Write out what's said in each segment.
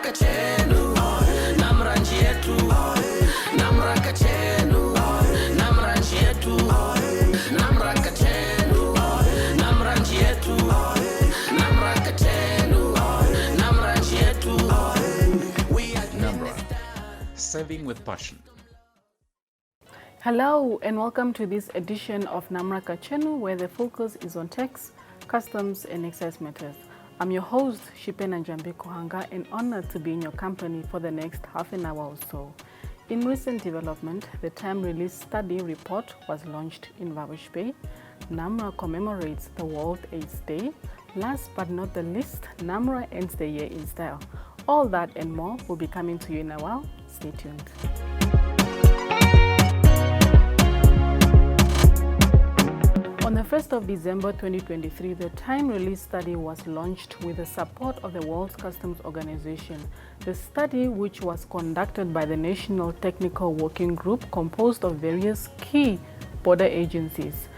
Kachenu, NamRA nchi yetu, NamRA Kachenu, NamRA nchi yetu, NamRA Kachenu, NamRA nchi yetu, NamRA Kachenu, NamRA nchi yetu. NamRA, serving with passion. Hello and welcome to this edition of NamRA Kachenu, where the focus is on tax, customs and excise matters. I'm your host, Shipena Njambe Kohanga, and honored to be in your company for the next half an hour or so. In recent development, the time-release study report was launched in Walvis Bay. NamRA commemorates the World AIDS Day. Last but not the least, NamRA ends the year in style. All that and more will be coming to you in a while. Stay tuned. On the 1st of December 2023, the time-release study was launched with the support of the World Customs Organization. The study, which was conducted by the National Technical Working Group composed of various key border agencies.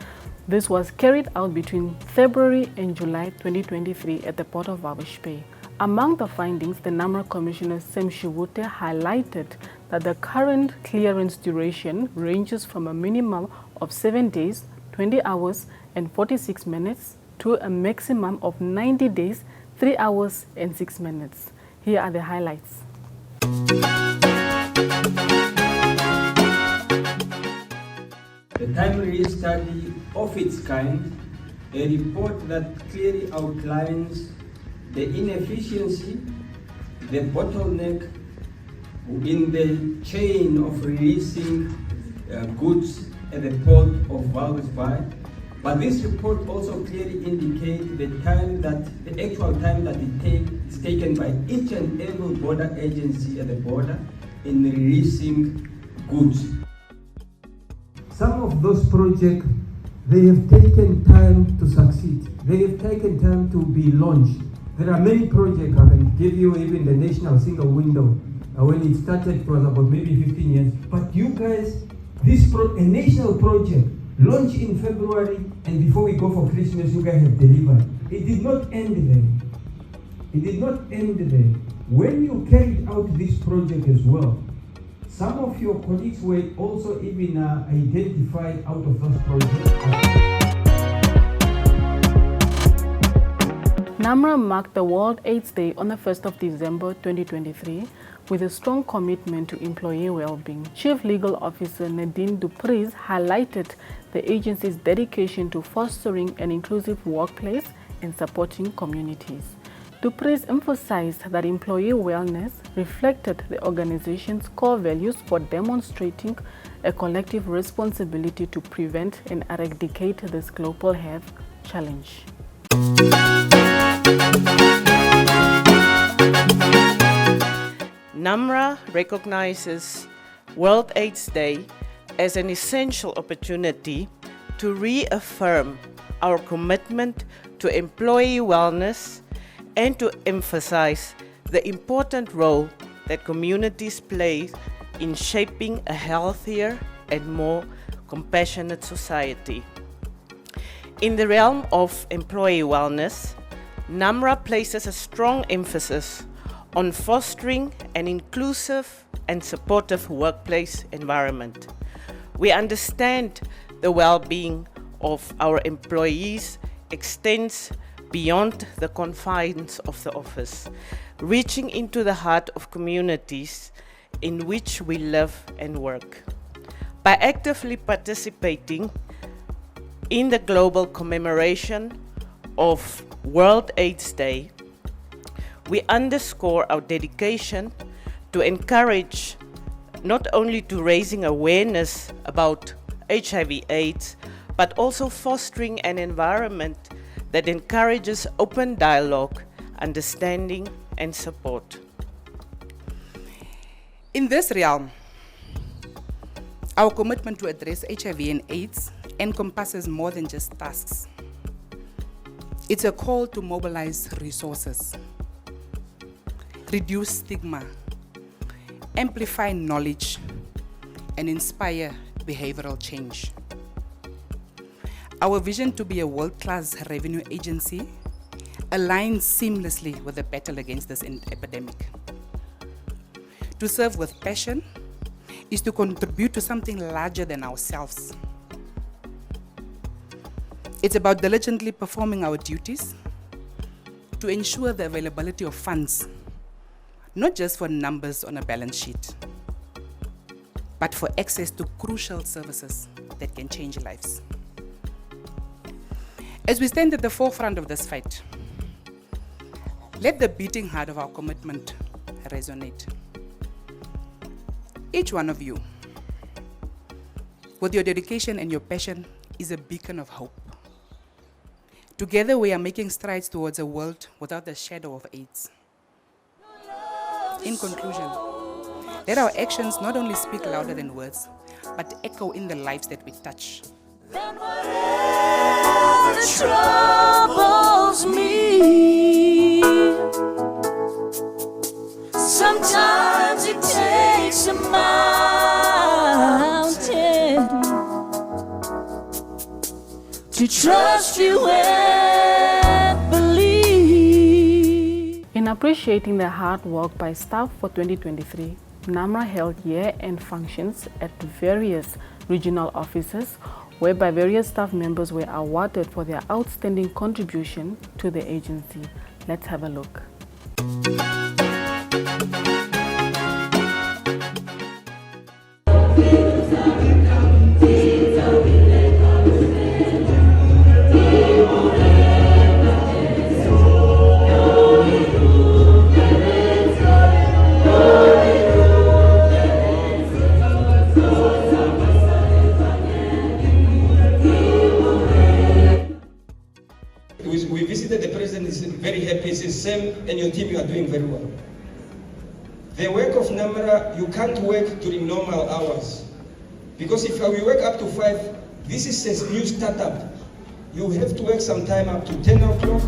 This was carried out between February and July 2023 at the port of Walvis Bay. Among the findings, the NamRA Commissioner Sam SHIVUTE highlighted that the current clearance duration ranges from a minimum of 7 days, 20 hours and 46 minutes to a maximum of 90 days, 3 hours and 6 minutes. Here are the highlights. The time-release study of its kind, a report that clearly outlines the inefficiency, the bottleneck in the chain of releasing goods at the port of Walvis Bay. But this report also clearly indicates the actual time that is taken by each and every border agency at the border in releasing goods. Some of those projects, they have taken time to succeed. They have taken time to be launched. There are many projects. I can give you even the National Single Window. When it started, it was about maybe 15 years. But you guys, a national project launched in February, and before we go for Christmas, you guys have delivered. It did not end there. It did not end there. When you carried out this project as well, some of your colleagues were also even identified out of those projects. NamRA marked the World AIDS Day on the 1st of December 2023 with a strong commitment to employee well-being. Chief Legal Officer Nadine Dupreez highlighted the agency's dedication to fostering an inclusive workplace and supporting communities. Dupreez emphasized that employee wellness reflected the organization's core values for demonstrating a collective responsibility to prevent and eradicate this global health challenge. NamRA recognizes World AIDS Day as an essential opportunity to reaffirm our commitment to employee wellness and to emphasize the important role that communities play in shaping a healthier and more compassionate society. In the realm of employee wellness, NamRA places a strong emphasis on fostering an inclusive and supportive workplace environment. We understand the well-being of our employees extends beyond the confines of the office, reaching into the heart of communities in which we live and work. By actively participating in the global commemoration of World AIDS Day, we underscore our dedication to encourage not only to raising awareness about HIV/AIDS, but also fostering an environment that encourages open dialogue, understanding, and support. In this realm, our commitment to address HIV and AIDS encompasses more than just tasks. It's a call to mobilize resources, reduce stigma, amplify knowledge, and inspire behavioral change. Our vision to be a world-class revenue agency aligns seamlessly with the battle against this epidemic. To serve with passion is to contribute to something larger than ourselves. It's about diligently performing our duties to ensure the availability of funds, not just for numbers on a balance sheet, but for access to crucial services that can change lives. As we stand at the forefront of this fight, let the beating heart of our commitment resonate. Each one of you, with your dedication and your passion, is a beacon of hope. Together, we are making strides towards a world without the shadow of AIDS. In conclusion, let our actions not only speak louder than words, but echo in the lives that we touch. Whatever troubles me, sometimes it takes a mountain to trust you and believe. In appreciating the hard work by staff for 2023, NamRA held year-end functions at various regional offices, whereby various staff members were awarded for their outstanding contribution to the agency. Let's have a look. We visited the president, is very happy. He says, Sam and your team, you are doing very well. The work of NamRA, you can't work during normal hours. Because if we work up to 5, this is a new startup. You have to work some time up to 10 o'clock.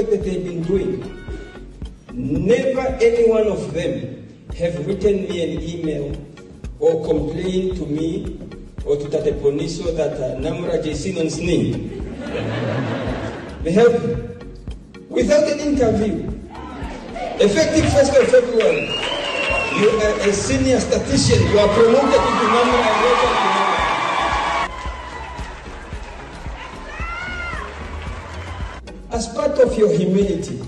That they've been doing, never any one of them have written me an email or complained to me or to Tate Poniso that NamRA JC on SNI. They have, without an interview, effective 1st of February, you are a senior statistician, you are promoted into NamRA and welcome to NamRA. As part of your humility,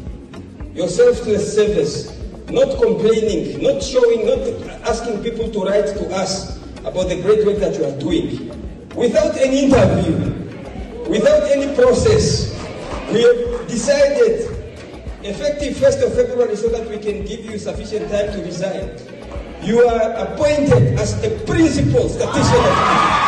your selfless service, not complaining, not showing, not asking people to write to us about the great work that you are doing, without any interview, without any process, we have decided effective 1st of February so that we can give you sufficient time to resign. You are appointed as a principal statistician of NamRA.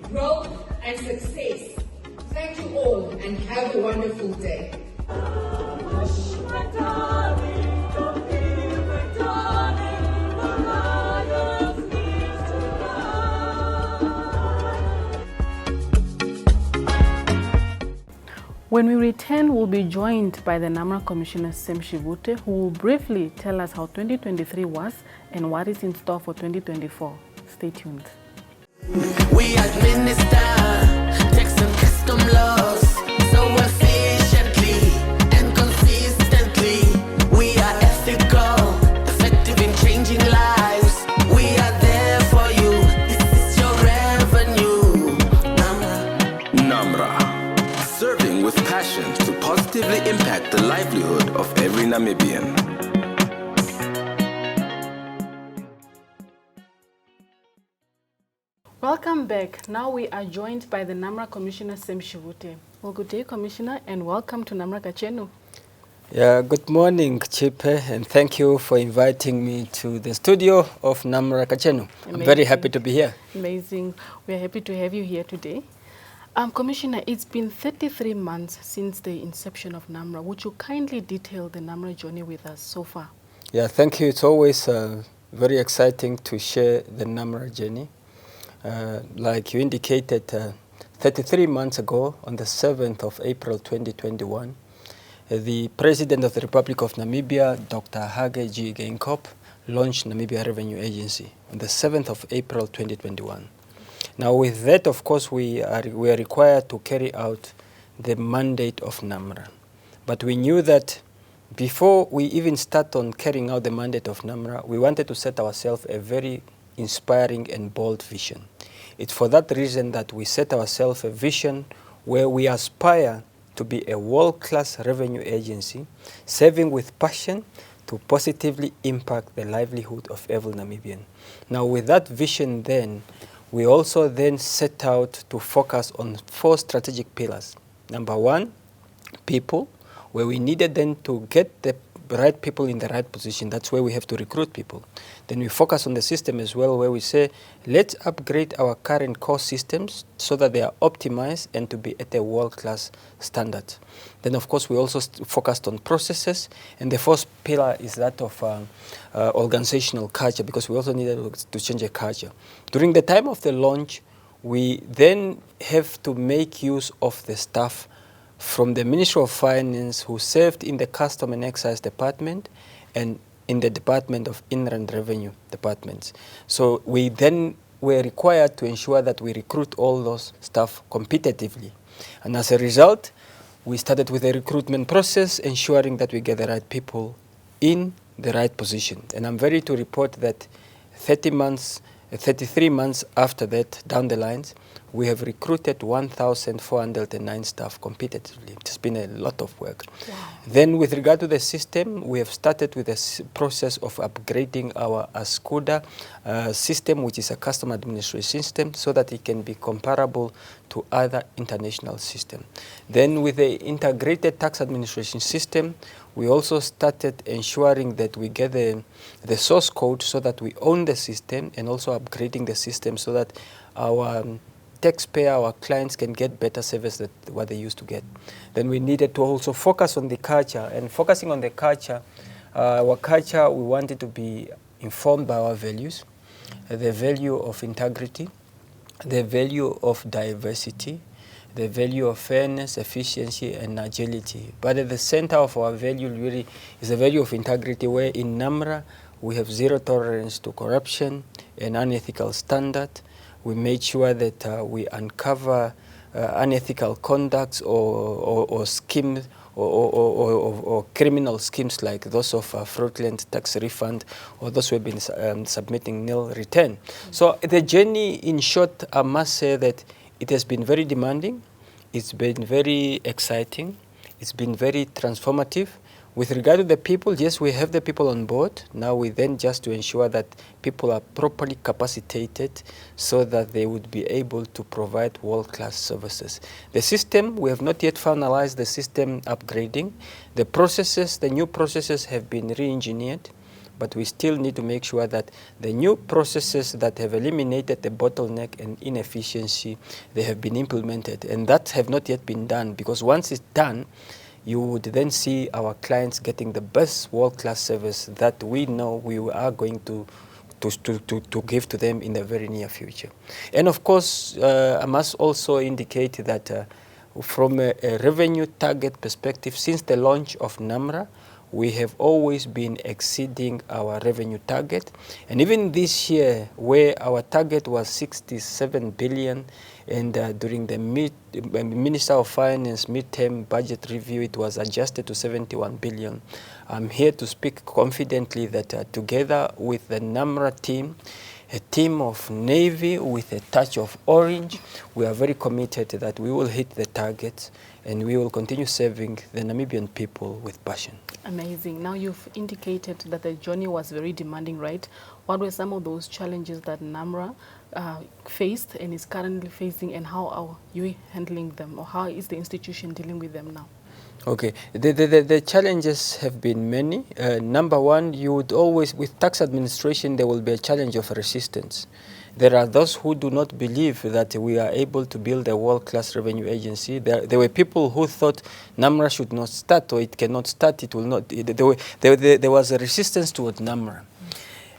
Growth and success. Thank you all and have a wonderful day. When we return, we'll be joined by the NamRA Commissioner Sam SHIVUTE, who will briefly tell us how 2023 was and what is in store for 2024. Stay tuned. We administer tax and custom laws so efficiently and consistently. We are ethical, effective in changing lives. We are there for you. This is your revenue. NamRA, serving with passion to positively impact the livelihood of every Namibian. Welcome back. Now we are joined by the NamRA Commissioner Sam SHIVUTE. Well, good day, Commissioner, and welcome to NamRA Kachenu. Yeah, good morning, Chipe, and thank you for inviting me to the studio of NamRA Kachenu. I'm very happy to be here. Amazing. We are happy to have you here today. Commissioner, it's been 33 months since the inception of NamRA. Would you kindly detail the NamRA journey with us so far? Yeah, thank you. It's always very exciting to share the NamRA journey. Like you indicated, 33 months ago, on the 7th of April 2021, the President of the Republic of Namibia, Dr. Hage G. Geingob, launched Namibia Revenue Agency on the 7th of April 2021. Now with that, of course, we are required to carry out the mandate of NamRA. But we knew that before we even start on carrying out the mandate of NamRA, we wanted to set ourselves a very inspiring and bold vision. It's for that reason that we set ourselves a vision where we aspire to be a world-class revenue agency, serving with passion to positively impact the livelihood of every Namibian. Now with that vision then, we also then set out to focus on 4 strategic pillars. Number 1, people, where we needed then to get the right people in the right position. That's where we have to recruit people. Then we focus on the system as well, where we say, let's upgrade our current core systems so that they are optimized and to be at a world-class standard. Then, of course, we also focused on processes. And the 4th pillar is that of organizational culture, because we also needed to change a culture. During the time of the launch, we then have to make use of the staff from the Ministry of Finance who served in the Custom and Excise Department and in the Department of Inland Revenue Departments. So we then were required to ensure that we recruit all those staff competitively. And as a result, we started with a recruitment process, ensuring that we get the right people in the right position. And I'm very to report that 33 months after that, down the lines, we have recruited 1,409 staff competitively. It's been a lot of work. Wow. Then with regard to the system, we have started with the process of upgrading our ASCUDA system, which is a custom administration system, so that it can be comparable to other international systems. Then with the integrated tax administration system, we also started ensuring that we get the source code so that we own the system, and also upgrading the system so that our taxpayer, our clients can get better service than what they used to get. Then we needed to also focus on the culture, and focusing on the culture, our culture, we wanted to be informed by our values, the value of integrity, the value of diversity, the value of fairness, efficiency, and agility. But at the center of our value really is the value of integrity, where in NamRA we have 0 tolerance to corruption and unethical standard. We made sure that we uncover unethical conducts or schemes or criminal schemes like those of fraudulent tax refund, or those who have been submitting nil return. So the journey, in short, I must say that it has been very demanding, it's been very exciting, it's been very transformative. With regard to the people, yes, we have the people on board. Now we then just to ensure that people are properly capacitated so that they would be able to provide world-class services. The system, we have not yet finalized the system upgrading. The processes, the new processes have been re-engineered, but we still need to make sure that the new processes that have eliminated the bottleneck and inefficiency, they have been implemented. And that have not yet been done, because once it's done, you would then see our clients getting the best world-class service that we know we are going to give to them in the very near future. And of course, I must also indicate that from a revenue target perspective, since the launch of NamRA, we have always been exceeding our revenue target. And even this year, where our target was 67 billion, and during the Minister of Finance midterm budget review, it was adjusted to 71 billion. I'm here to speak confidently that together with the NamRA team, a team of Navy with a touch of orange, we are very committed that we will hit the targets and we will continue serving the Namibian people with passion. Amazing. Now you've indicated that the journey was very demanding, right? What were some of those challenges that NamRA faced and is currently facing, and how are you handling them, or how is the institution dealing with them now? Okay, the challenges have been many. Number one, you would always, with tax administration, there will be a challenge of resistance. There are those who do not believe that we are able to build a world-class revenue agency. There were people who thought NamRA should not start, or it cannot start, it will not. There was a resistance toward NamRA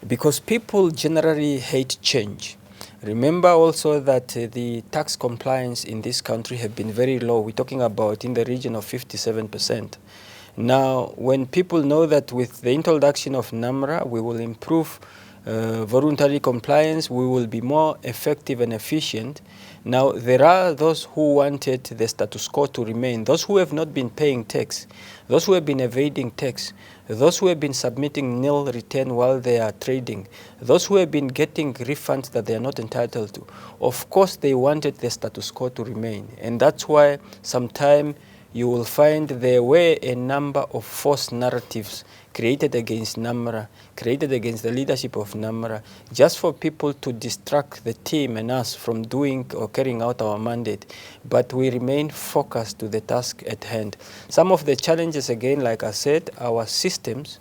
because people generally hate change. Remember also that the tax compliance in this country have been very low. We're talking about in the region of 57%. Now, when people know that with the introduction of NamRA, we will improve voluntary compliance, we will be more effective and efficient. Now, there are those who wanted the status quo to remain, those who have not been paying tax, those who have been evading tax, those who have been submitting nil return while they are trading, those who have been getting refunds that they are not entitled to. Of course, they wanted the status quo to remain. And that's why sometimes you will find there were a number of false narratives created against NamRA, created against the leadership of NamRA, just for people to distract the team and us from doing or carrying out our mandate. But we remain focused to the task at hand. Some of the challenges, again, like I said, our systems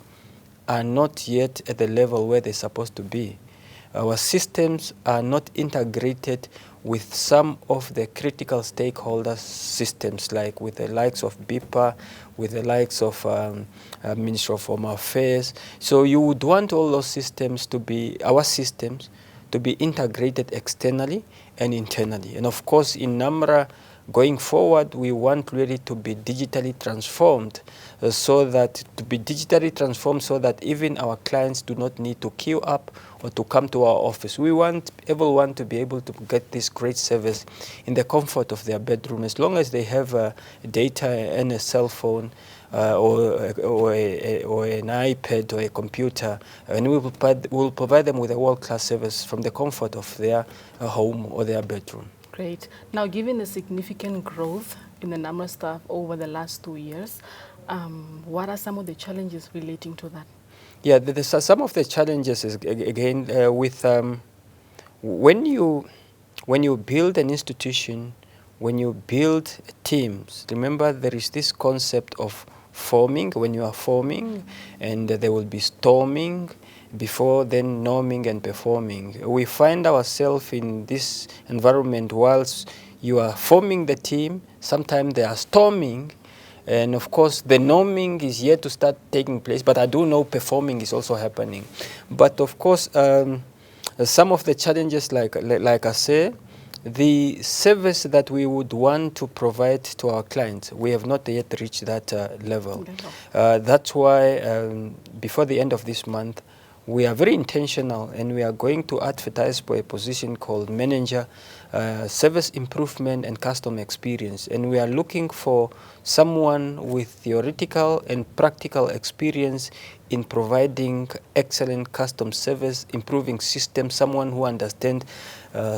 are not yet at the level where they're supposed to be. Our systems are not integrated with some of the critical stakeholder systems, like with the likes of BIPA, with the likes of Ministry of Home Affairs. So you would want all those systems to be, our systems, to be integrated externally and internally. And of course, in NamRA, going forward, we want really to be digitally transformed, so that even our clients do not need to queue up or to come to our office. We want everyone to be able to get this great service in the comfort of their bedroom, as long as they have data and a cell phone or an iPad or a computer, and we will provide them with a world-class service from the comfort of their home or their bedroom. Great. Now, given the significant growth in the NamRA staff over the last 2 years, what are some of the challenges relating to that? Yeah, some of the challenges is, again, with when you build an institution, when you build teams, remember there is this concept of forming, when you are forming, and there will be storming, before then norming and performing. We find ourselves in this environment whilst you are forming the team, sometimes they are storming, and of course the norming is yet to start taking place, but I do know performing is also happening. But of course, some of the challenges, like I say, the service that we would want to provide to our clients, we have not yet reached that level. That's why before the end of this month, we are very intentional, and we are going to advertise for a position called Manager, Service Improvement and Customer Experience. And we are looking for someone with theoretical and practical experience in providing excellent custom service, improving systems, someone who understands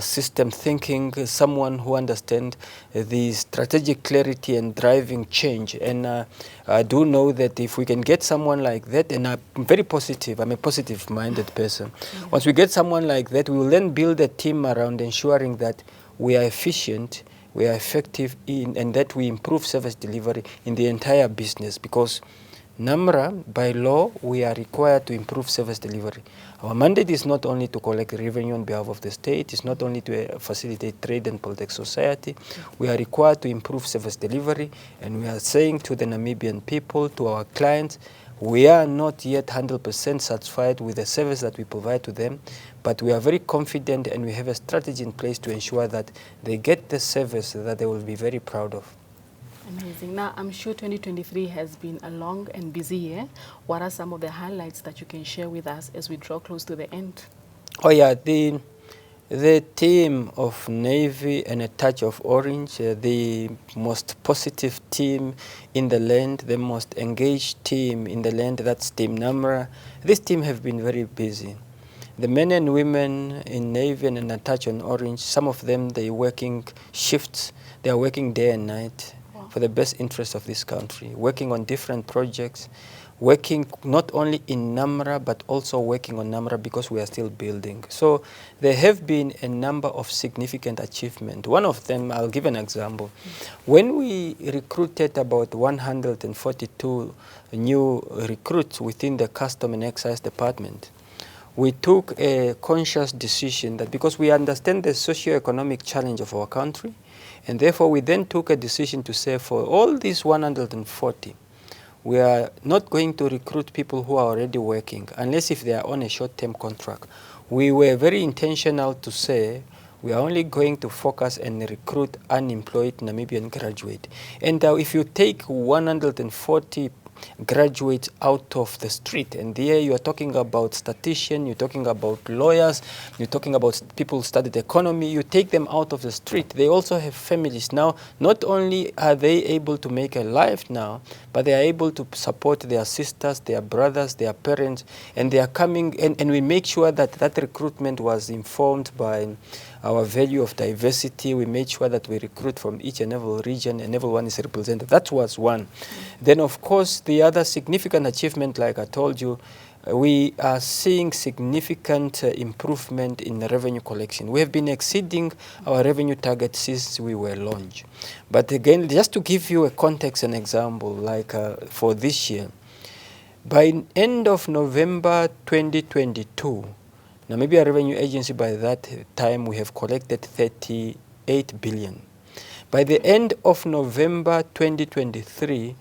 system thinking, someone who understands the strategic clarity and driving change. And I do know that if we can get someone like that, and I'm very positive, I'm a positive-minded person. Once we get someone like that, we will then build a team around ensuring that we are efficient, we are effective and that we improve service delivery in the entire business, because NamRA, by law, we are required to improve service delivery. Our mandate is not only to collect revenue on behalf of the state, it's not only to facilitate trade and political society. We are required to improve service delivery, and we are saying to the Namibian people, to our clients, we are not yet 100% satisfied with the service that we provide to them, but we are very confident, and we have a strategy in place to ensure that they get the service that they will be very proud of. Amazing. Now, I'm sure 2023 has been a long and busy year. What are some of the highlights that you can share with us as we draw close to the end? Oh yeah, the team of navy and a touch of orange, the most positive team in the land, the most engaged team in the land, that's Team NamRA. This team have been very busy. The men and women in navy and a touch on orange, some of them, they're working shifts. They are working day and night for the best interest of this country, working on different projects, working not only in NamRA, but also working on NamRA because we are still building. So there have been a number of significant achievements. One of them, I'll give an example. When we recruited about 142 new recruits within the Custom and Excise Department, we took a conscious decision that because we understand the socio-economic challenge of our country, and therefore we then took a decision to say for all these 140, we are not going to recruit people who are already working, unless if they are on a short-term contract. We were very intentional to say we are only going to focus and recruit unemployed Namibian graduates. And if you take 140 graduates out of the street, and there you are talking about statisticians, you're talking about lawyers, you're talking about people who studied economy, you take them out of the street, they also have families. Now, not only are they able to make a life now, but they are able to support their sisters, their brothers, their parents, and they are coming, and we make sure that that recruitment was informed by our value of diversity. We made sure that we recruit from each and every region and everyone is represented. That was one. Then, of course, the other significant achievement, like I told you, we are seeing significant improvement in the revenue collection. We have been exceeding our revenue target since we were launched. But again, just to give you a context and example, like for this year, by end of November 2022, Namibia Revenue Agency, by that time, we have collected 38 billion. By the end of November 2023,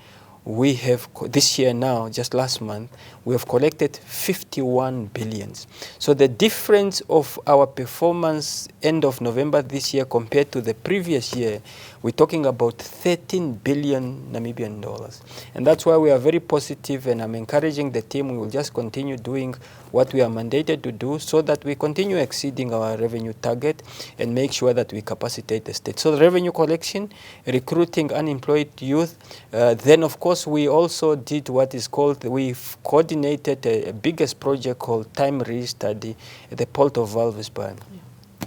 we have, this year now, just last month, we have collected 51 billions. So the difference of our performance end of November this year compared to the previous year, we're talking about 13 billion Namibian dollars. And that's why we are very positive, and I'm encouraging the team, we will just continue doing what we are mandated to do so that we continue exceeding our revenue target and make sure that we capacitate the state. So the revenue collection, recruiting unemployed youth, then of course we also did what is called, we've coordinated a biggest project called TimeRA study at the Port of Walvis Bay.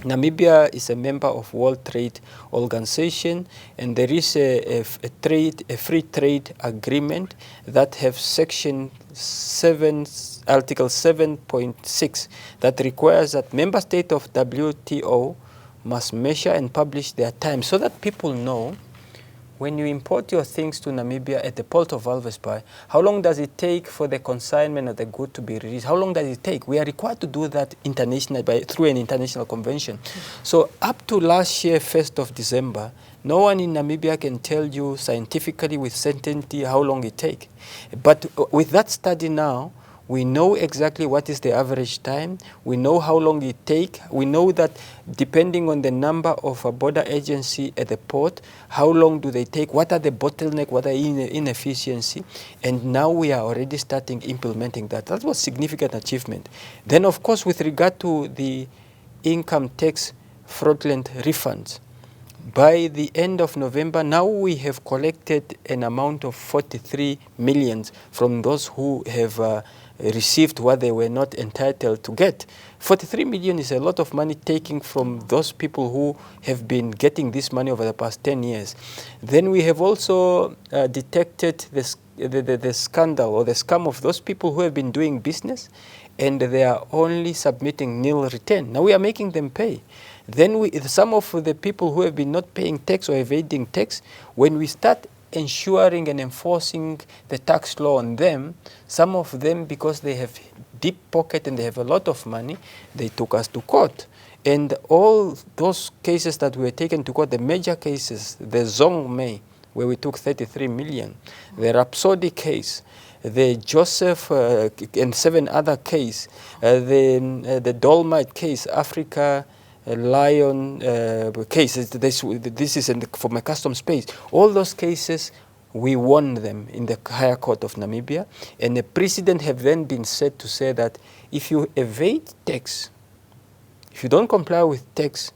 Namibia is a member of World Trade Organization, and there is a free trade agreement that have section 7, article 7.6 that requires that member state of WTO must measure and publish their time so that people know when you import your things to Namibia at the Port of Walvis Bay, how long does it take for the consignment of the good to be released? How long does it take? We are required to do that internationally through an international convention. So up to last year, 1st of December, no one in Namibia can tell you scientifically with certainty how long it takes. But with that study now, we know exactly what is the average time. We know how long it takes. We know that depending on the number of a border agency at the port, how long do they take? What are the bottlenecks? What are inefficiency? And now we are already starting implementing that. That was significant achievement. Then, of course, with regard to the income tax fraudulent refunds, by the end of November, now we have collected an amount of 43 million from those who have received what they were not entitled to get. 43 million is a lot of money taken from those people who have been getting this money over the past 10 years. Then we have also detected the scandal or the scam of those people who have been doing business and they are only submitting nil return. Now we are making them pay. Then some of the people who have been not paying tax or evading tax, when we start ensuring and enforcing the tax law on them, some of them, because they have deep pocket and they have a lot of money, they took us to court. And all those cases that were taken to court, the major cases, the Zong May, where we took 33 million, the Rhapsody case, the Joseph and 7 other case, the Dolmite case, Africa lion cases. This is from a custom space. All those cases, we won them in the higher court of Namibia, and a precedent have then been set to say that if you evade tax, if you don't comply with tax,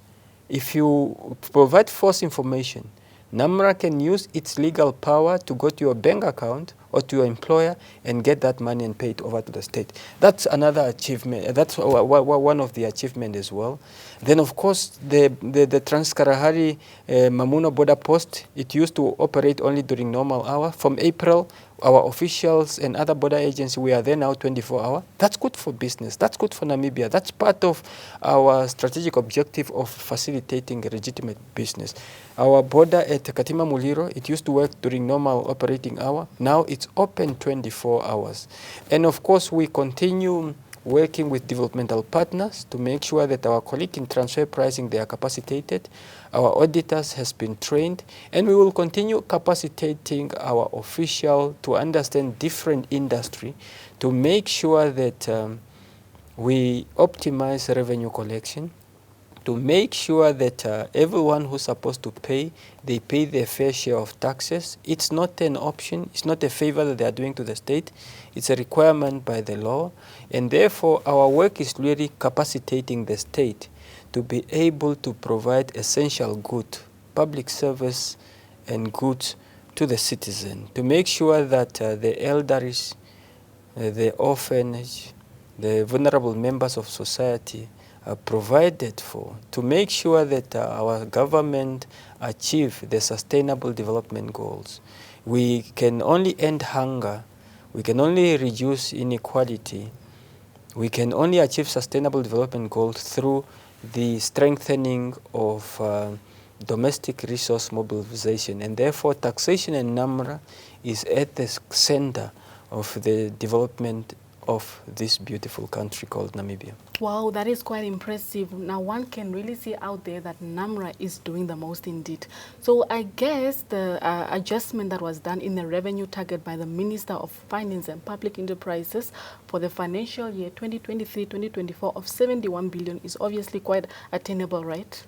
if you provide false information, NamRA can use its legal power to go to your bank account or to your employer and get that money and pay it over to the state. That's another achievement. That's one of the achievements as well. Then, of course, the Trans-Kalahari Mamuno border post, it used to operate only during normal hours. From April, our officials and other border agencies, we are there now 24 hours. That's good for business. That's good for Namibia. That's part of our strategic objective of facilitating legitimate business. Our border at Katima Muliro, it used to work during normal operating hour. Now it's open 24 hours. And of course, we continue working with developmental partners to make sure that our colleagues in transfer pricing, they are capacitated. Our auditors has been trained, and we will continue capacitating our official to understand different industry to make sure that we optimize revenue collection, to make sure that everyone who's supposed to pay, they pay their fair share of taxes. It's not an option, it's not a favor that they are doing to the state, it's a requirement by the law, and therefore our work is really capacitating the state to be able to provide essential good, public service and goods to the citizen, to make sure that the elderly, the orphanage, the vulnerable members of society are provided for, to make sure that our government achieve the sustainable development goals. We can only end hunger, we can only reduce inequality, we can only achieve sustainable development goals through the strengthening of domestic resource mobilization, and therefore taxation and NamRA is at the center of the development of this beautiful country called Namibia. Wow, that is quite impressive. Now one can really see out there that NamRA is doing the most indeed. So I guess the adjustment that was done in the revenue target by the Minister of Finance and Public Enterprises for the financial year 2023-2024 of 71 billion is obviously quite attainable, right?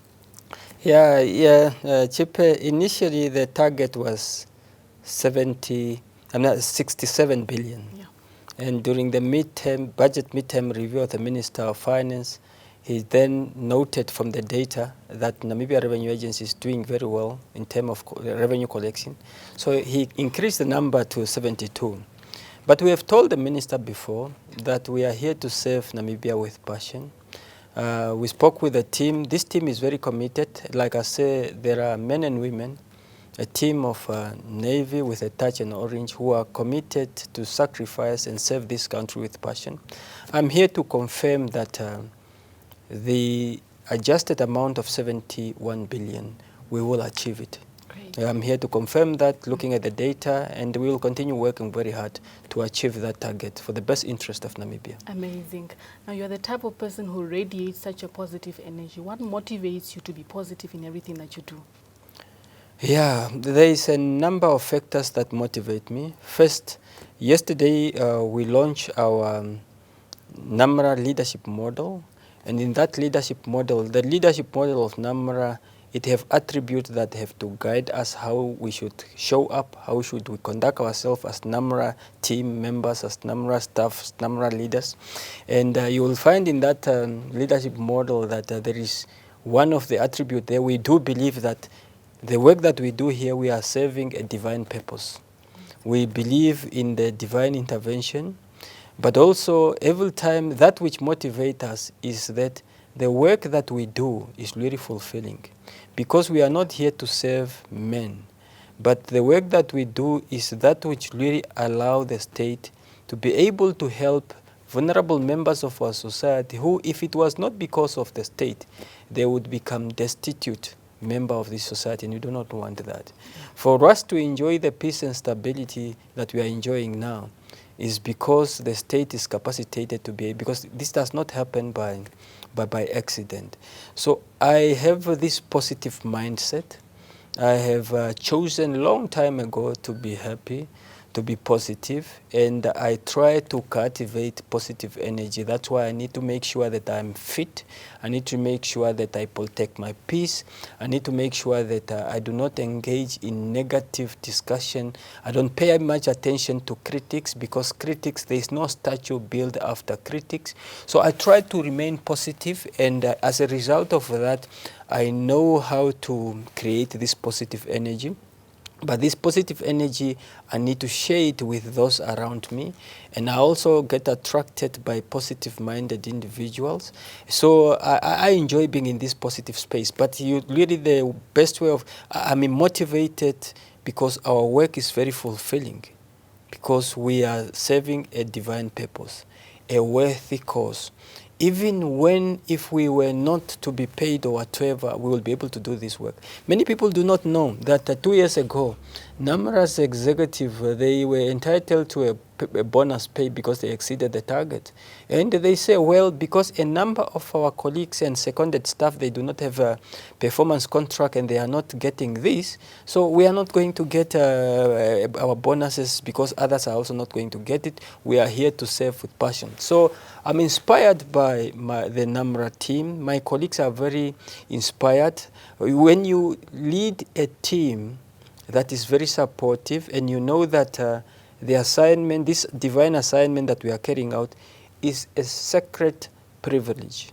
Yeah, Chipe, initially the target was 67 billion. Yeah. And during the midterm review of the Minister of Finance, he then noted from the data that Namibia Revenue Agency is doing very well in terms of revenue collection. So he increased the number to 72. But we have told the Minister before that we are here to serve Namibia with passion. We spoke with the team. This team is very committed. Like I said, there are men and women, a team of Navy with a touch and orange who are committed to sacrifice and serve this country with passion. I'm here to confirm that the adjusted amount of 71 billion, we will achieve it. Great. I'm here to confirm that, looking at the data, and we will continue working very hard to achieve that target for the best interest of Namibia. Amazing. Now you're the type of person who radiates such a positive energy. What motivates you to be positive in everything that you do? Yeah, there is a number of factors that motivate me. First, yesterday we launched our NamRA leadership model, and in that leadership model, the leadership model of NamRA, it have attributes that have to guide us how we should show up, how should we conduct ourselves as NamRA team members, as NamRA staff, as NamRA leaders. And you will find in that leadership model that there is one of the attributes there. We do believe that the work that we do here, we are serving a divine purpose. We believe in the divine intervention, but also every time that which motivates us is that the work that we do is really fulfilling, because we are not here to serve men, but the work that we do is that which really allow the state to be able to help vulnerable members of our society who, if it was not because of the state, they would become destitute member of this society, and we do not want that. For us to enjoy the peace and stability that we are enjoying now is because the state is capacitated to be, because this does not happen by accident. So I have this positive mindset. I have chosen a long time ago to be happy, to be positive, and I try to cultivate positive energy. That's why I need to make sure that I'm fit. I need to make sure that I protect my peace. I need to make sure that I do not engage in negative discussion. I don't pay much attention to critics, because critics, there is no statue built after critics. So I try to remain positive, and as a result of that, I know how to create this positive energy. But this positive energy, I need to share it with those around me. And I also get attracted by positive-minded individuals. So I enjoy being in this positive space. But really the best way of, I'm motivated because our work is very fulfilling. Because we are serving a divine purpose, a worthy cause. Even when, if we were not to be paid or whatever, we will be able to do this work. Many people do not know that 2 years ago, NamRA's executive, they were entitled to a bonus pay because they exceeded the target. And they say, well, because a number of our colleagues and seconded staff, they do not have a performance contract and they are not getting this, so we are not going to get our bonuses because others are also not going to get it. We are here to serve with passion. So I'm inspired by the NamRA team. My colleagues are very inspired. When you lead a team that is very supportive, and you know that the assignment, this divine assignment that we are carrying out, is a sacred privilege.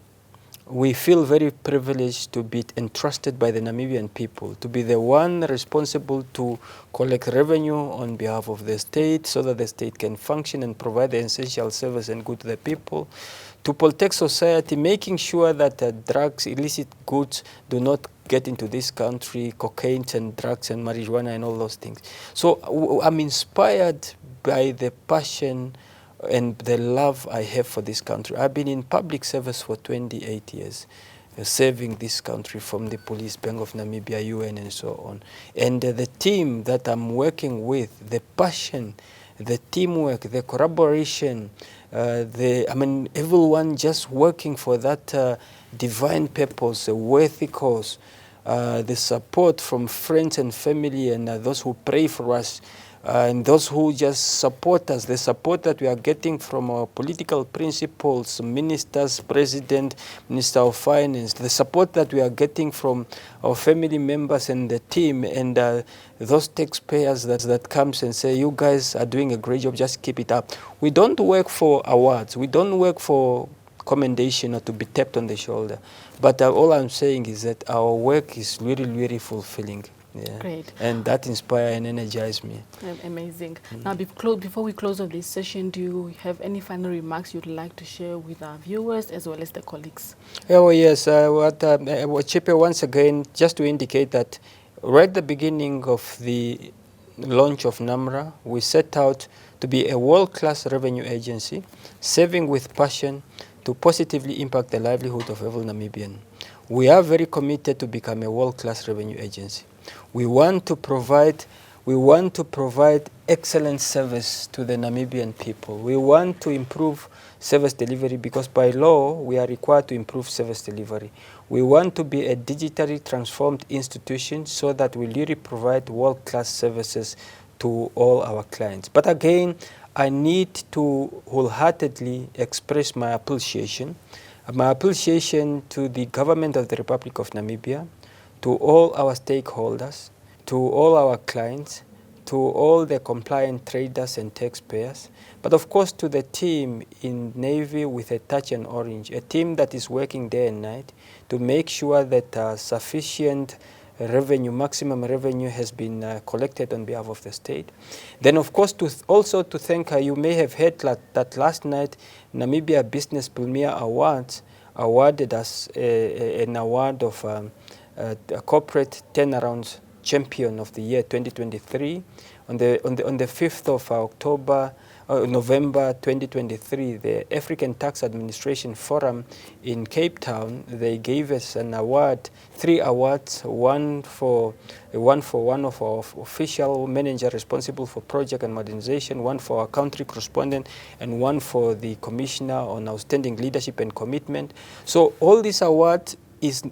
We feel very privileged to be entrusted by the Namibian people, to be the one responsible to collect revenue on behalf of the state so that the state can function and provide the essential service and good to the people, to protect society, making sure that drugs, illicit goods do not get into this country, cocaine and drugs and marijuana and all those things. So I'm inspired by the passion and the love I have for this country. I've been in public service for 28 years, serving this country from the police, Bank of Namibia, UN, and so on. And the team that I'm working with, the passion, the teamwork, the collaboration, everyone just working for that divine purpose, a worthy cause, the support from friends and family and those who pray for us, and those who just support us, the support that we are getting from our political principals, ministers, president, minister of finance, the support that we are getting from our family members and the team, and those taxpayers that comes and say, you guys are doing a great job, just keep it up. We don't work for awards. We don't work for commendation or to be tapped on the shoulder. But all I'm saying is that our work is really, really fulfilling. Yeah. Great. And that inspires and energizes me. Amazing. Now, before we close off this session, do you have any final remarks you'd like to share with our viewers as well as the colleagues? Oh, yes. Chipe, once again, just to indicate that right at the beginning of the launch of NamRA, we set out to be a world-class revenue agency, serving with passion to positively impact the livelihood of every Namibian. We are very committed to become a world-class revenue agency. We want to provide excellent service to the Namibian people. We want to improve service delivery because by law we are required to improve service delivery. We want to be a digitally transformed institution so that we really provide world-class services to all our clients. But again, I need to wholeheartedly express my appreciation to the government of the Republic of Namibia, to all our stakeholders, to all our clients, to all the compliant traders and taxpayers, but of course to the team in Navy with a touch and orange, a team that is working day and night to make sure that sufficient revenue, maximum revenue has been collected on behalf of the state. Then of course also to thank, you may have heard that last night Namibia Business Premier Awards awarded us an award of a corporate turnaround champion of the year 2023 on the 5th of November 2023. The African Tax Administration Forum in Cape Town, they gave us an award, 3 awards, one for one of our official manager responsible for project and modernization, one for our country correspondent, and one for the commissioner on outstanding leadership and commitment. So all these awards,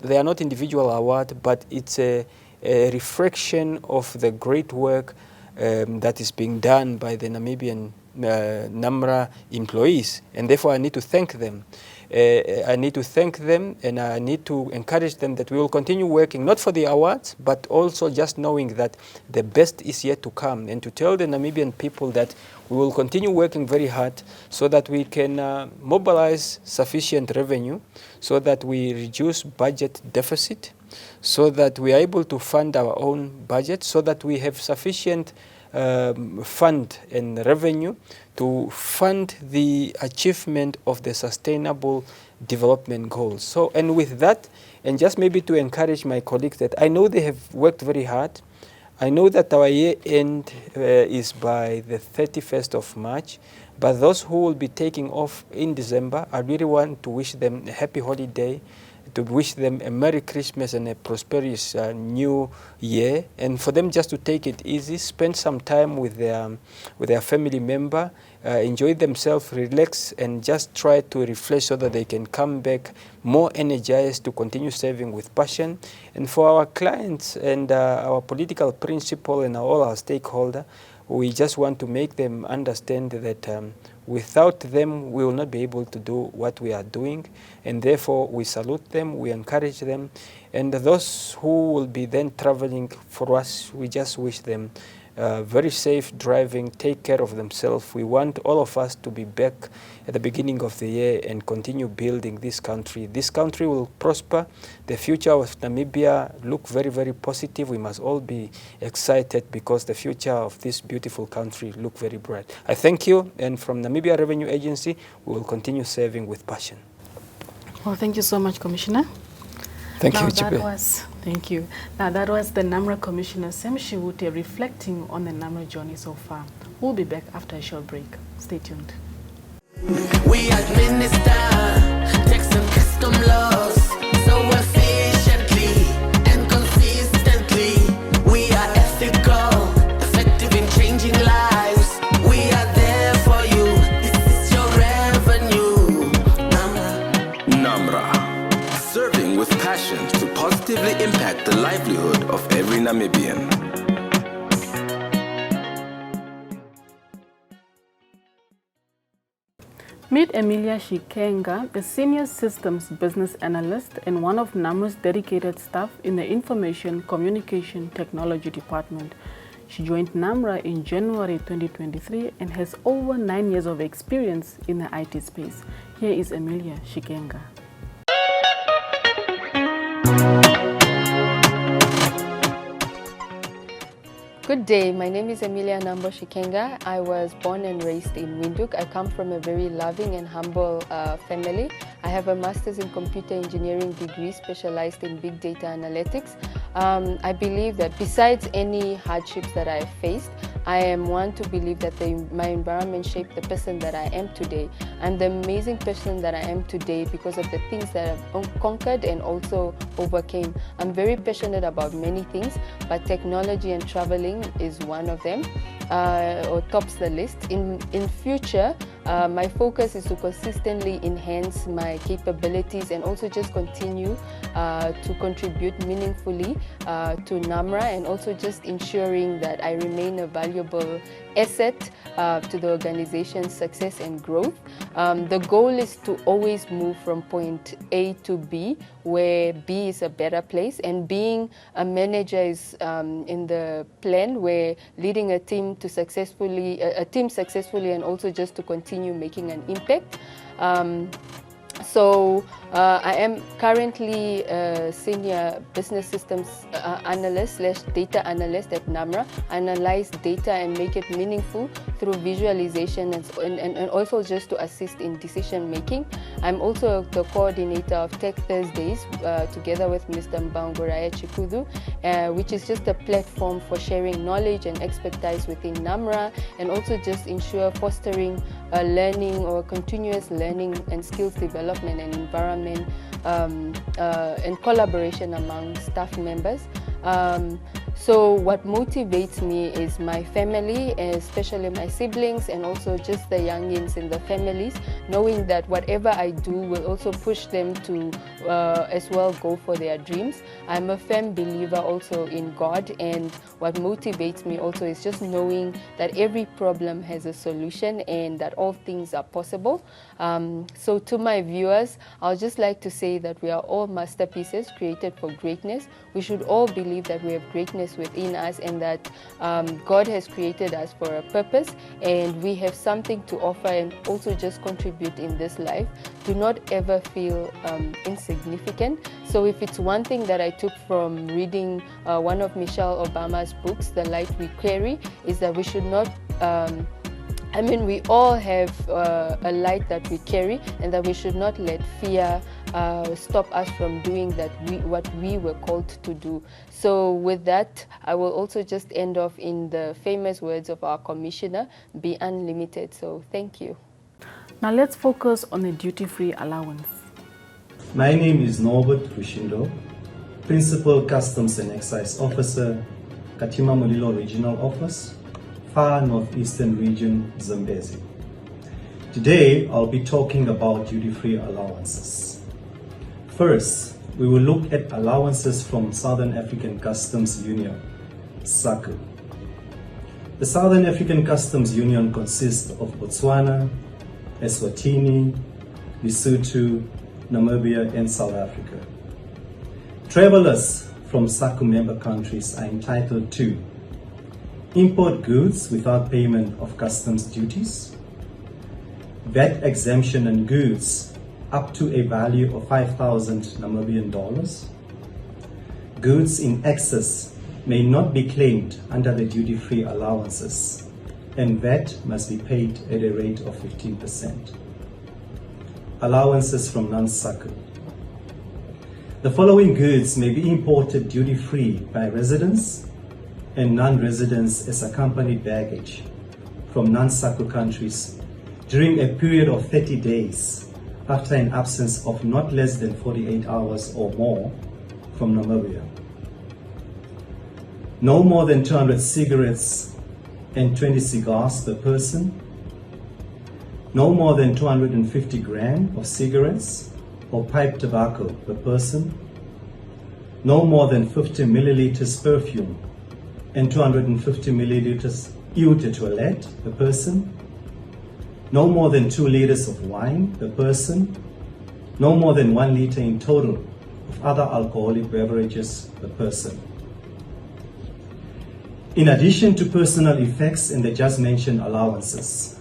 they are not individual awards, but it's a reflection of the great work that is being done by the Namibian NamRA employees, and therefore I need to thank them. I need to thank them, and I need to encourage them that we will continue working, not for the awards, but also just knowing that the best is yet to come, and to tell the Namibian people that we will continue working very hard so that we can mobilize sufficient revenue, so that we reduce budget deficit, so that we are able to fund our own budget, so that we have sufficient fund and revenue to fund the achievement of the sustainable development goals. So, and with that, and just maybe to encourage my colleagues that I know they have worked very hard. I know that our year end is by the 31st of March, but those who will be taking off in December, I really want to wish them a happy holiday, to wish them a Merry Christmas and a prosperous New Year, and for them just to take it easy, spend some time with their family member, enjoy themselves, relax, and just try to refresh so that they can come back more energized to continue serving with passion. And for our clients and our political principal and all our stakeholders, we just want to make them understand that without them, we will not be able to do what we are doing, and therefore we salute them, we encourage them, and those who will be then traveling for us, we just wish them very safe driving, take care of themselves. We want all of us to be back at the beginning of the year and continue building this country. This country will prosper. The future of Namibia look very, very positive. We must all be excited because the future of this beautiful country look very bright. I thank you, and from Namibia Revenue Agency, we will continue serving with passion. Well, thank you so much, Commissioner. Thank you, Thank you. Now, that was the NamRA Commissioner Sam SHIVUTE reflecting on the NamRA journey so far. We'll be back after a short break. Stay tuned. We administer tax and custom laws so efficiently and consistently. We are ethical, effective in changing lives. We are there for you. This is your revenue. NamRA, serving with passion to positively impact the livelihood of every Namibian. Meet Emilia Shikenga, a senior systems business analyst and one of NamRA's dedicated staff in the Information Communication Technology Department. She joined NamRA in January 2023 and has over 9 years of experience in the IT space. Here is Emilia Shikenga. Good day, my name is Emilia Nambo Shikenga. I was born and raised in Windhoek. I come from a very loving and humble family. I have a master's in computer engineering degree specialized in big data analytics. I believe that besides any hardships that I have faced, I am one to believe that my environment shaped the person that I am today. I'm the amazing person that I am today because of the things that I've conquered and also overcame. I'm very passionate about many things, but technology and traveling is one of them, or tops the list. In future, my focus is to consistently enhance my capabilities and also just continue to contribute meaningfully to NamRA, and also just ensuring that I remain a valuable asset to the organization's success and growth. The goal is to always move from point A to B, where B is a better place, and being a manager is in the plan where leading a team successfully and also just to continue making an impact. So I am currently a senior business systems analyst / data analyst at NamRA. I analyze data and make it meaningful through visualization and also just to assist in decision making. I'm also the coordinator of Tech Thursdays together with Mr. Mbangoraya Chikudu, which is just a platform for sharing knowledge and expertise within NamRA, and also just ensure fostering learning or continuous learning and skills development and environment and collaboration among staff members. So what motivates me is my family, especially my siblings, and also just the youngins in the families, knowing that whatever I do will also push them to as well go for their dreams. I'm a firm believer also in God, and what motivates me also is just knowing that every problem has a solution and that all things are possible. So to my viewers, I'll just like to say that we are all masterpieces created for greatness. We should all believe that we have greatness within us, and that God has created us for a purpose, and we have something to offer and also just contribute in this life. Do not ever feel insignificant. So if it's one thing that I took from reading one of Michelle Obama's books, The Light We Carry, is that we should not we all have a light that we carry, and that we should not let fear stop us from doing what we were called to do. So with that, I will also just end off in the famous words of our commissioner, be unlimited. So thank you. Now let's focus on the duty-free allowance. My name is Norbert Rushindo, Principal Customs and Excise Officer, Katima Mulilo Regional Office, Far Northeastern Region, Zambezi. Today, I'll be talking about duty-free allowances. First, we will look at allowances from Southern African Customs Union, SACU. The Southern African Customs Union consists of Botswana, Eswatini, Lesotho, Namibia, and South Africa. Travelers from SACU member countries are entitled to import goods without payment of customs duties, VAT exemption on goods up to a value of 5,000 Namibian dollars. Goods in excess may not be claimed under the duty-free allowances, and VAT must be paid at a rate of 15%. Allowances from non-SACU. The following goods may be imported duty-free by residents and non-residents as accompanied baggage from non-SACU countries during a period of 30 days after an absence of not less than 48 hours or more from Namibia. No more than 200 cigarettes and 20 cigars per person. No more than 250 grams of cigarettes or pipe tobacco per person. No more than 50 milliliters perfume and 250 milliliters eau de toilette per person. No more than 2 liters of wine per person. No more than 1 liter in total of other alcoholic beverages per person. In addition to personal effects and the just mentioned allowances,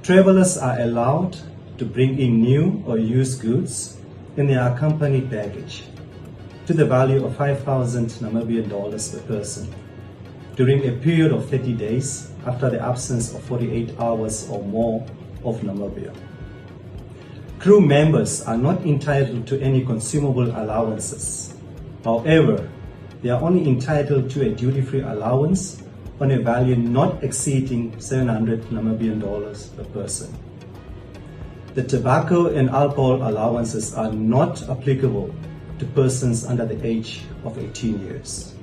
travelers are allowed to bring in new or used goods in their accompanied baggage to the value of 5,000 Namibian dollars per person during a period of 30 days after the absence of 48 hours or more of Namibia. Crew members are not entitled to any consumable allowances. However, they are only entitled to a duty-free allowance on a value not exceeding 700 Namibian dollars per person. The tobacco and alcohol allowances are not applicable to persons under the age of 18 years.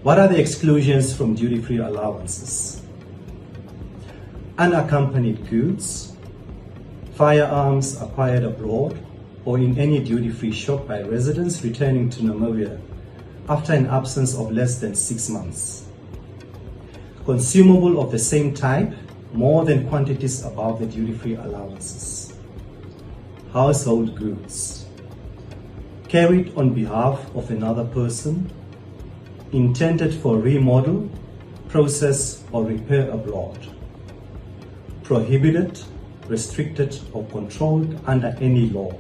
What are the exclusions from duty-free allowances? Unaccompanied goods, firearms acquired abroad or in any duty-free shop by residents returning to Namibia after an absence of less than 6 months. Consumable of the same type, more than quantities above the duty-free allowances. Household goods, carried on behalf of another person, intended for remodel, process or repair abroad. Prohibited, restricted or controlled under any law.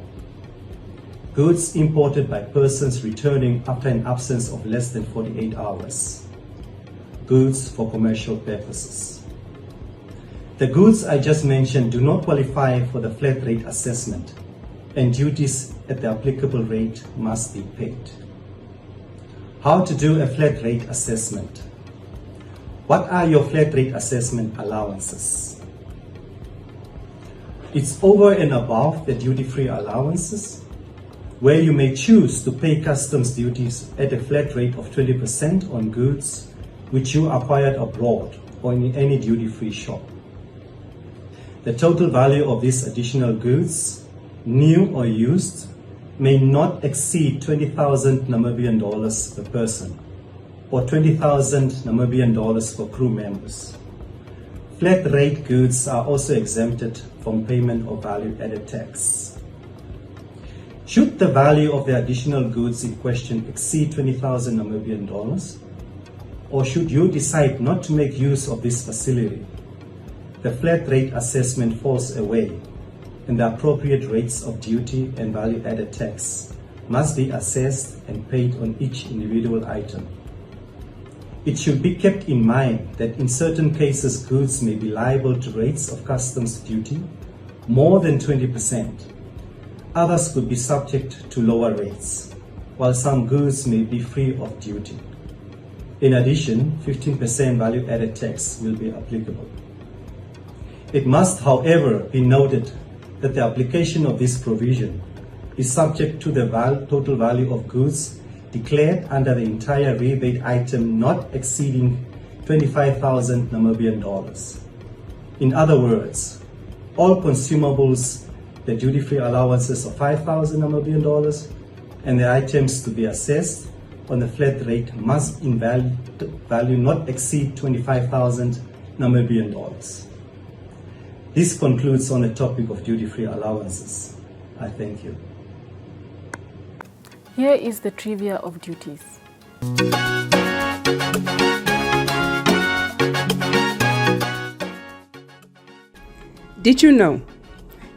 Goods imported by persons returning after an absence of less than 48 hours. Goods for commercial purposes. The goods I just mentioned do not qualify for the flat rate assessment, and duties at the applicable rate must be paid. How to do a flat rate assessment? What are your flat rate assessment allowances? It's over and above the duty-free allowances, where you may choose to pay customs duties at a flat rate of 20% on goods which you acquired abroad or in any duty-free shop. The total value of these additional goods, new or used, may not exceed 20,000 Namibian dollars per person, or 20,000 Namibian dollars for crew members. Flat rate goods are also exempted from payment of value-added tax. Should the value of the additional goods in question exceed 20,000 Namibian dollars, or should you decide not to make use of this facility, the flat rate assessment falls away and the appropriate rates of duty and value-added tax must be assessed and paid on each individual item. It should be kept in mind that in certain cases goods may be liable to rates of customs duty more than 20%. Others could be subject to lower rates, while some goods may be free of duty. In addition, 15% value-added tax will be applicable. It must, however, be noted that the application of this provision is subject to the total value of goods declared under the entire rebate item not exceeding 25,000 Namibian dollars. In other words, all consumables, the duty-free allowances of 5,000 Namibian dollars, and the items to be assessed on the flat rate must in value not exceed 25,000 Namibian dollars. This concludes on the topic of duty-free allowances. I thank you. Here is the trivia of duties. Did you know?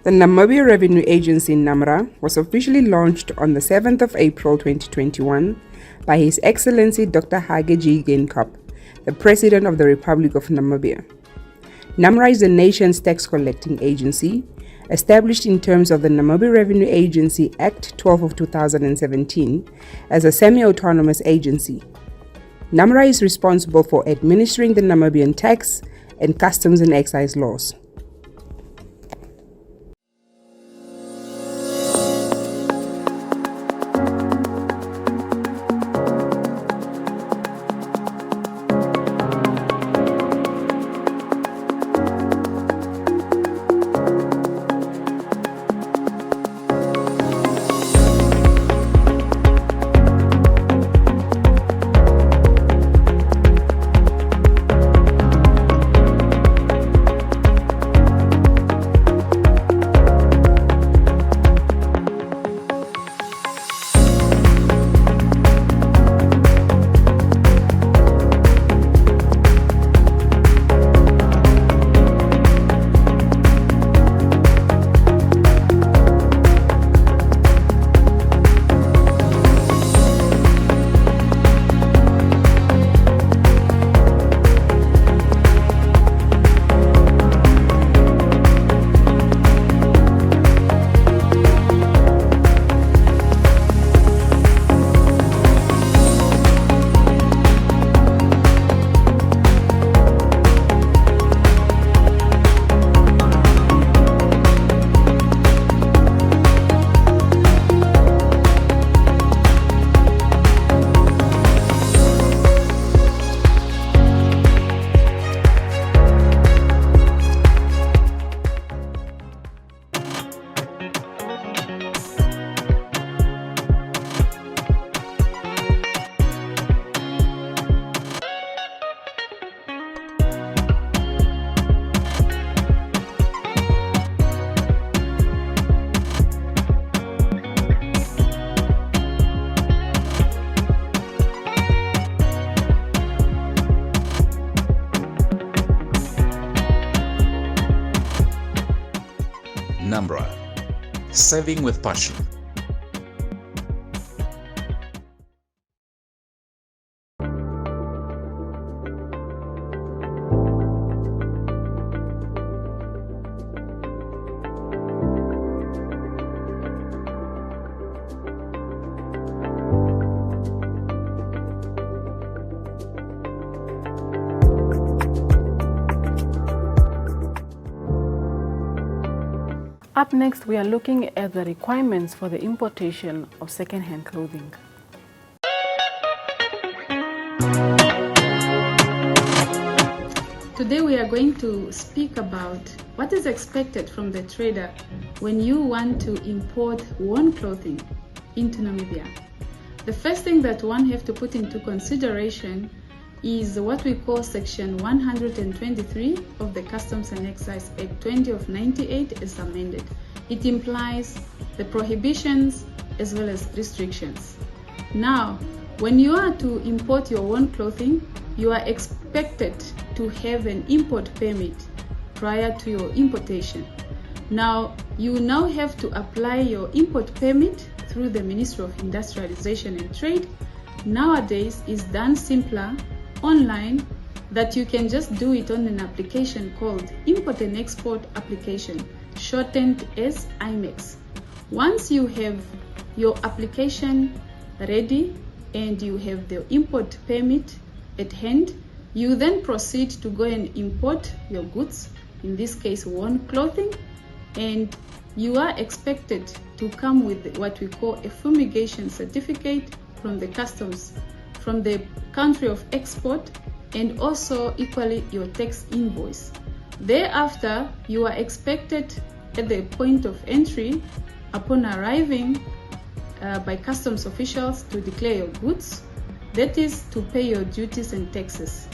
The Namibia Revenue Agency NamRA was officially launched on the 7th of April 2021 by His Excellency Dr. Hage G. Geingob, the President of the Republic of Namibia. NamRA is the nation's tax collecting agency, established in terms of the Namibia Revenue Agency Act 12 of 2017 as a semi-autonomous agency. NamRA is responsible for administering the Namibian tax and customs and excise laws. NamRA, saving with passion. Up next, we are looking at the requirements for the importation of second-hand clothing. Today we are going to speak about What is expected from the trader when you want to import worn clothing into Namibia? The first thing that one have to put into consideration is what we call Section 123 of the Customs and Excise Act 20 of 98 as amended. It implies the prohibitions as well as restrictions. Now, when you are to import your own clothing, you are expected to have an import permit prior to your importation. Now, you now have to apply your import permit through the Ministry of Industrialization and Trade. Nowadays, it's done simpler online, that you can just do it on an application called Import and Export Application, shortened as IMEX. Once you have your application ready and you have the import permit at hand, you then proceed to go and import your goods, in this case worn clothing, and you are expected to come with what we call a fumigation certificate from the customs, from the country of export, and also equally your tax invoice. Thereafter, you are expected at the point of entry, upon arriving by customs officials, to declare your goods, that is to pay your duties and taxes.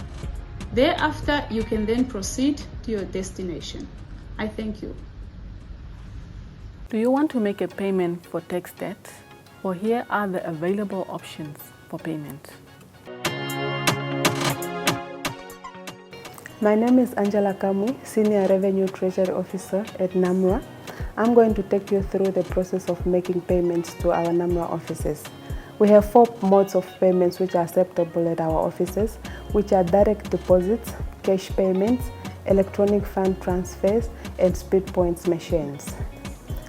Thereafter, you can then proceed to your destination. I thank you. Do you want to make a payment for tax debt? Well, here are the available options for payment. My name is Angela Kamui, Senior Revenue Treasury Officer at NamRA. I'm going to take you through the process of making payments to our NamRA offices. We have 4 modes of payments which are acceptable at our offices, which are direct deposits, cash payments, electronic fund transfers, and speed points machines.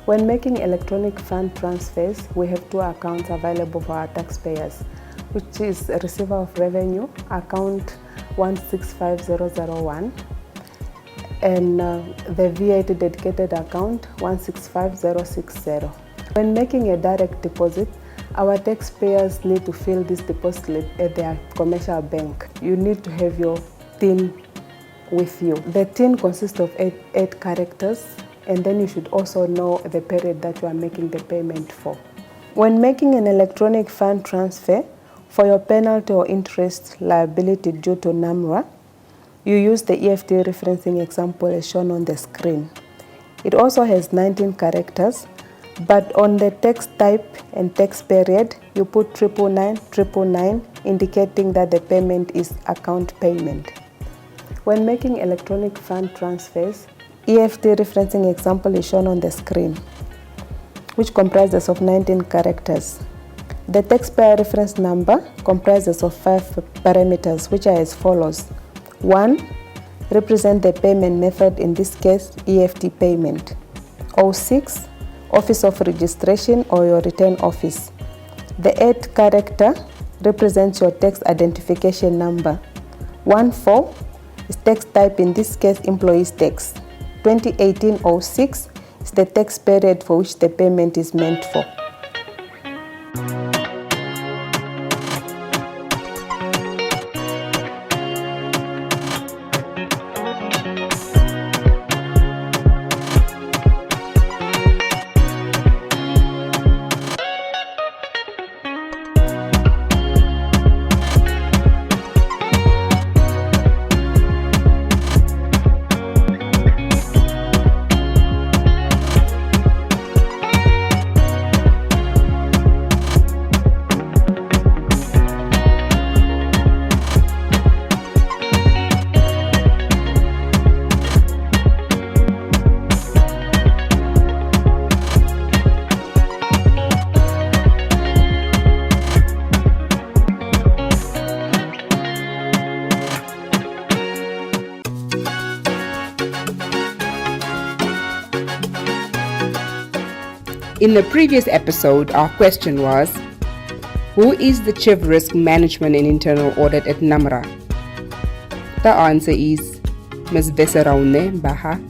When making electronic fund transfers, we have 2 accounts available for our taxpayers, which is Receiver of Revenue, account 165001, and the VAT dedicated account 165060. When making a direct deposit, our taxpayers need to fill this deposit slip at their commercial bank. You need to have your TIN with you. The TIN consists of 8 characters, and then you should also know the period that you are making the payment for. When making an electronic fund transfer, for your penalty or interest liability due to NamRA, you use the EFT referencing example as shown on the screen. It also has 19 characters, but on the tax type and tax period, you put 999, indicating that the payment is account payment. When making electronic fund transfers, EFT referencing example is shown on the screen, which comprises of 19 characters. The taxpayer reference number comprises of 5 parameters, which are as follows. 1. Represent the payment method, in this case EFT payment. 06. Office of registration or your return office. The 8th character represents your tax identification number. 14 is tax type, in this case employees tax. 2018-06 is the tax period for which the payment is meant for. In the previous episode, our question was, who is the Chief Risk Management and Internal Audit at NamRA? The answer is Ms. Besaraune Baha.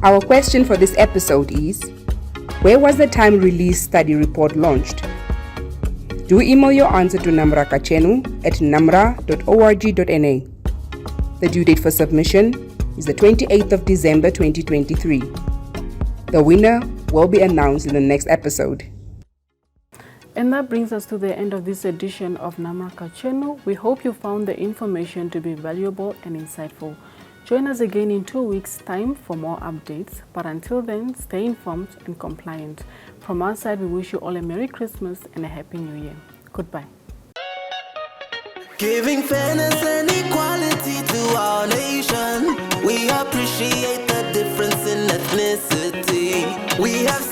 Our question for this episode is, where was the time release study report launched? Do email your answer to NamRA Kachenu at namra.org.na. The due date for submission is the 28th of December 2023. The winner will be announced in the next episode. And that brings us to the end of this edition of NamRA Kachenu. We hope you found the information to be valuable and insightful. Join us again in 2 weeks' time for more updates. But until then, stay informed and compliant. From our side, we wish you all a Merry Christmas and a Happy New Year. Goodbye. Giving fairness and equality to our nation. We appreciate the difference in ethnicity. We have